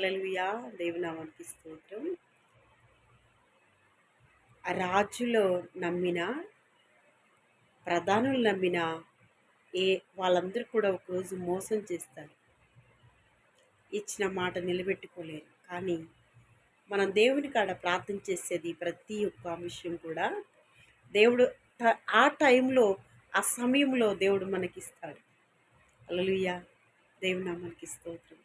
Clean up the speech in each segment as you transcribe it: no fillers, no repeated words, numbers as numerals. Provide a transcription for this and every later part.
హల్లెలూయా. దేవుని నామానికి స్తోత్రం. రాజులు నమ్మిన, ప్రధానులు నమ్మిన ఏ వాళ్ళందరూ కూడా ఒకరోజు మోసం చేస్తారు. ఇచ్చిన మాట నిలబెట్టుకోలేరు. కానీ మనం దేవుని కాడ ప్రార్థన చేసేది ప్రతి ఒక్క విషయం కూడా దేవుడు ఆ టైంలో, ఆ సమయంలో దేవుడు మనకిస్తాడు. హల్లెలూయా. దేవుని నామానికి స్తోత్రం.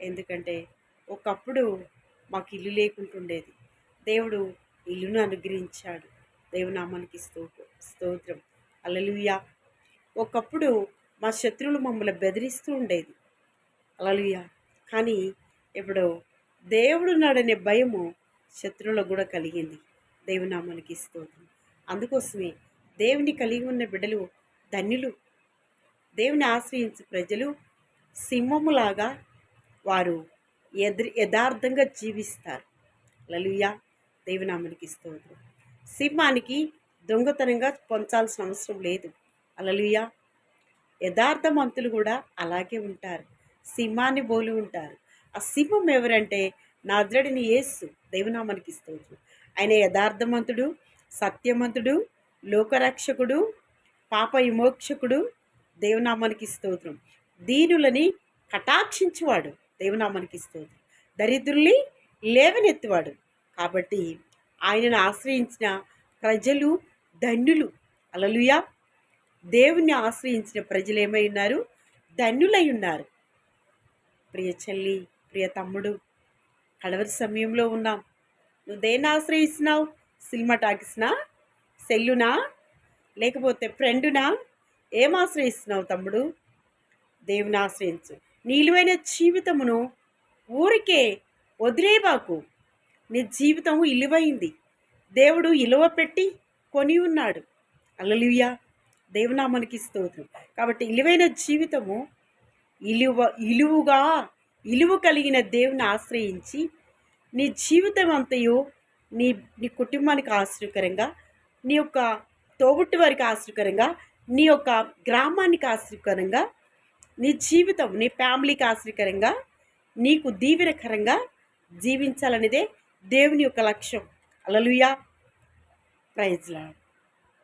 ఎందుకంటే ఒకప్పుడు మాకు ఇల్లు లేకుంటుండేది. దేవుడు ఇల్లును అనుగ్రహించాడు. దేవుని నామానికి స్తోత్రం. హల్లెలూయా. ఒకప్పుడు మా శత్రువులు మమ్మల్ని బెదిరిస్తూ ఉండేది. హల్లెలూయా. కానీ ఇప్పుడు దేవుడు నాడనే భయము శత్రువులకు కూడా కలిగింది. దేవుని నామానికి స్తోత్రం. అందుకోసమే దేవుని కలిగి ఉన్న బిడ్డలు ధన్యులు. దేవుని ఆశ్రయించే ప్రజలు సింహములాగా వారు యథార్థంగా జీవిస్తారు. హల్లెలూయా. దేవుని నామానికి స్తోత్రం. సింహానికి దొంగతనంగా పొంచాల్సిన అవసరం లేదు. హల్లెలూయా. యథార్థవంతులు కూడా అలాగే ఉంటారు. సింహాన్ని పోలి ఉంటారు. ఆ సింహం ఎవరంటే నజరేయుడైన యేసు. దేవుని నామానికి స్తోత్రం. ఆయన యథార్థవంతుడు, సత్యవంతుడు, లోకరక్షకుడు, పాప విమోక్షకుడు. దేవుని నామానికి స్తోత్రం. దీనులని కటాక్షించువాడు. దేవుని నామానికి స్తోత్రం. దరిద్రుల్ని లేవనెత్తువాడు. కాబట్టి ఆయనను ఆశ్రయించిన ప్రజలు ధన్యులు. హల్లెలూయా. దేవుని ఆశ్రయించిన ప్రజలు ఏమై ఉన్నారు? ధన్యులై ఉన్నారు. ప్రియ చెల్లి, ప్రియ తమ్ముడు, కడవరి సమయంలో ఉన్నాం. నువ్వు దేన్ని ఆశ్రయిస్తున్నావు? సినిమా టాకీస్నా, సెల్లునా, లేకపోతే ఫ్రెండునా? ఏం ఆశ్రయిస్తున్నావు తమ్ముడు? దేవుని ఆశ్రయించు. నీ విలువైన జీవితమును ఊరికే వదిలేబాకు. నీ జీవితం విలువైంది. దేవుడు విలువ పెట్టి కొని ఉన్నాడు. హల్లెలూయా. దేవుని నామానికి స్తోత్రం. కాబట్టి విలువైన జీవితము ఇలువ కలిగిన దేవుని ఆశ్రయించి నీ జీవితం అంతయు నీ కుటుంబానికి ఆశ్చర్యకరంగా, నీ యొక్క తోబుట్టు వారికి ఆశ్చర్యకరంగా, నీ యొక్క గ్రామానికి ఆశ్చర్యకరంగా, నీ జీవితం నీ ఫ్యామిలీకి ఆశ్చర్యకరంగా, నీకు దీవెనకరంగా జీవించాలనేదే దేవుని యొక్క లక్ష్యం. హల్లెలూయా. Praise lord.